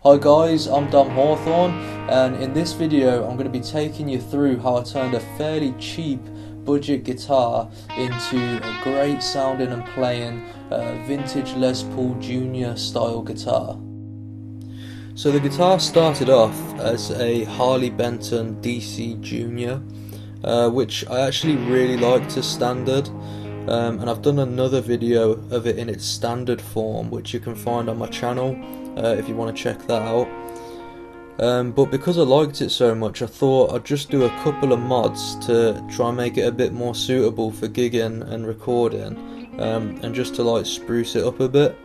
Hi guys, I'm Dom Hawthorne, and in this video I'm going to be taking you through how I turned a fairly cheap budget guitar into a great sounding and playing vintage Les Paul Jr. style guitar. So the guitar started off as a Harley Benton DC Junior, which I actually really liked as standard, and I've done another video of it in its standard form which you can find on my channel if you want to check that out. But because I liked it so much, I thought I'd just do a couple of mods to try and make it a bit more suitable for gigging and recording, and just to like spruce it up a bit.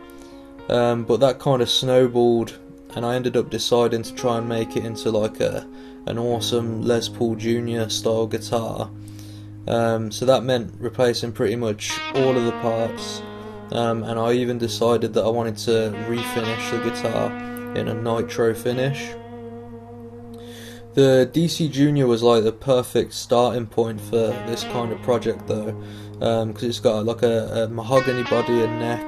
But that kind of snowballed, and I ended up deciding to try and make it into like an awesome Les Paul Jr. style guitar. So that meant replacing pretty much all of the parts, and I even decided that I wanted to refinish the guitar in a Nitro finish. The DC Junior was like the perfect starting point for this kind of project though, because it's got like a mahogany body and neck,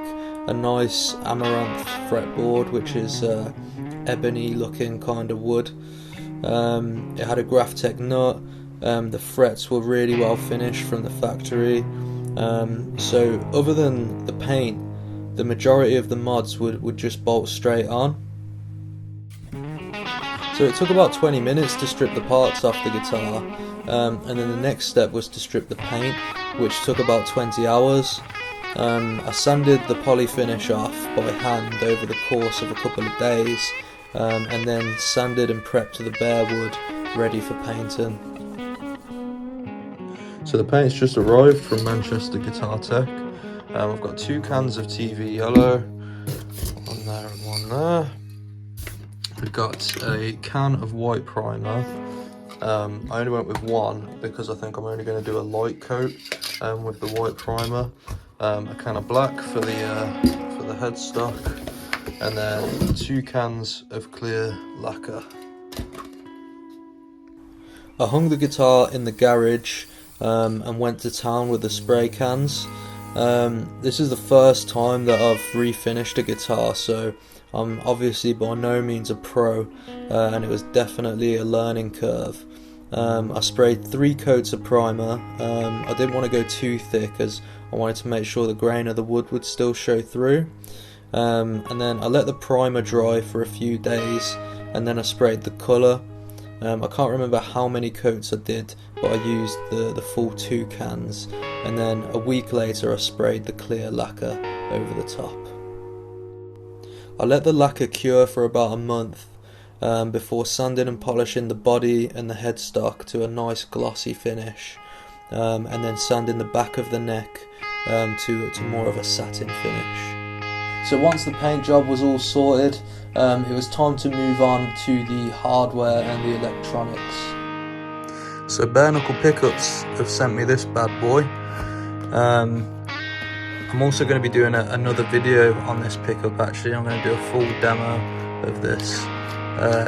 a nice amaranth fretboard which is ebony looking kind of wood. It had a Graphtec nut. The frets were really well finished from the factory. So other than the paint, the majority of the mods would just bolt straight on. So it took about 20 minutes to strip the parts off the guitar, and then the next step was to strip the paint, which took about 20 hours. I sanded the poly finish off by hand over the course of a couple of days, and then sanded and prepped the bare wood ready for painting. So the paint's just arrived from Manchester Guitar Tech. I've got 2 cans of TV yellow, one there and one there. We've got a can of white primer. I only went with one because I think I'm only going to do a light coat with the white primer. A can of black for the headstock, and then 2 cans of clear lacquer. I hung the guitar in the garage and went to town with the spray cans. This is the first time that I've refinished a guitar, so I'm obviously by no means a pro, and it was definitely a learning curve. I sprayed 3 coats of primer. I didn't want to go too thick as I wanted to make sure the grain of the wood would still show through. And then I let the primer dry for a few days, and then I sprayed the colour. I can't remember how many coats I did, but I used the full 2 cans, and then a week later I sprayed the clear lacquer over the top. I let the lacquer cure for about a month before sanding and polishing the body and the headstock to a nice glossy finish, and then sanding the back of the neck to more of a satin finish. So once the paint job was all sorted, it was time to move on to the hardware and the electronics. So Bare Knuckle Pickups have sent me this bad boy. I'm also going to be doing another video on this pickup. Actually, I'm going to do a full demo of this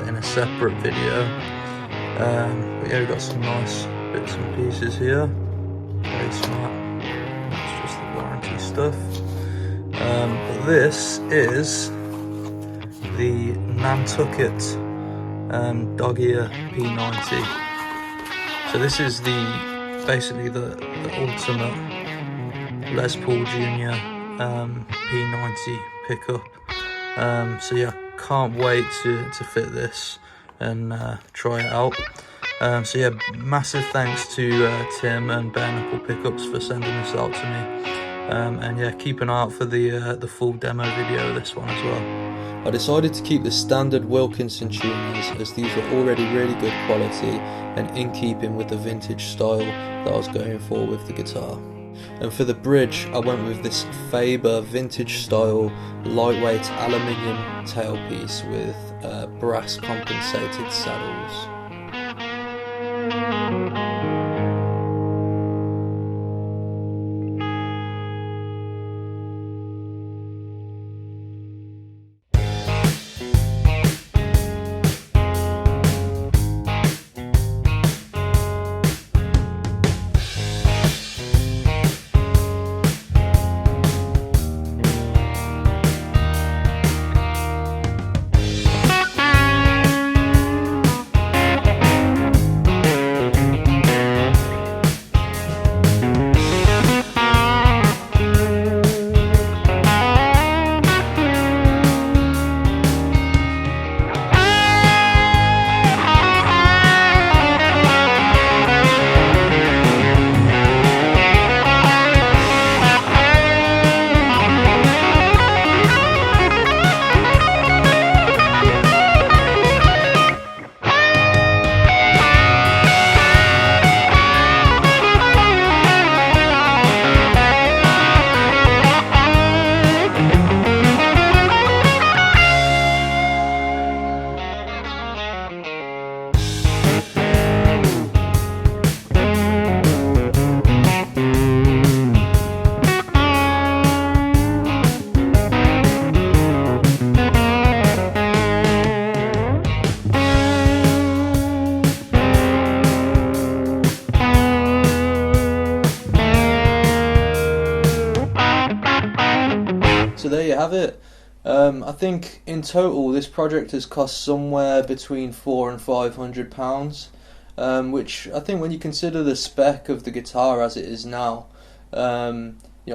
in a separate video. But yeah, we've got some nice bits and pieces here. Very smart. It's just the warranty stuff. But this is the Nantucket dog ear P90. So this is basically the ultimate Les Paul Jr. P90 pickup. So yeah, can't wait to fit this and try it out. So yeah, massive thanks to Tim and Bare Knuckle Pickups for sending this out to me. And yeah, keep an eye out for the full demo video of this one as well. I decided to keep the standard Wilkinson tuners as these were already really good quality and in keeping with the vintage style that I was going for with the guitar. And for the bridge, I went with this Faber vintage style lightweight aluminium tailpiece with brass compensated saddles. I think in total this project has cost somewhere between £400 and £500, which I think when you consider the spec of the guitar as it is now, I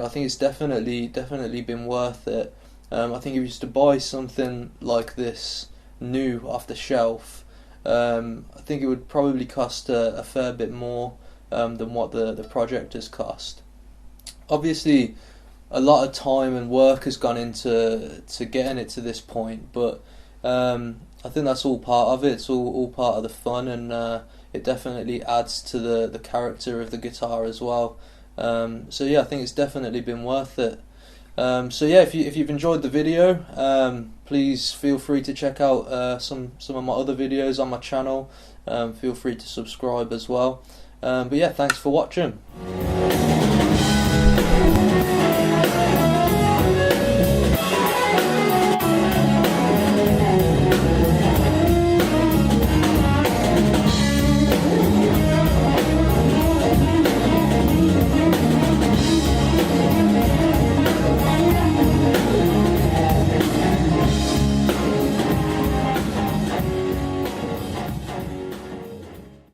think it's definitely been worth it. I think if you used to buy something like this new off the shelf, I think it would probably cost a fair bit more than what the project has cost. Obviously, a lot of time and work has gone into getting it to this point, but I think that's all part of it. It's all part of the fun, and it definitely adds to the character of the guitar as well. So yeah, I think it's definitely been worth it. So yeah, if you've enjoyed the video, please feel free to check out some of my other videos on my channel. Feel free to subscribe as well. But yeah, thanks for watching.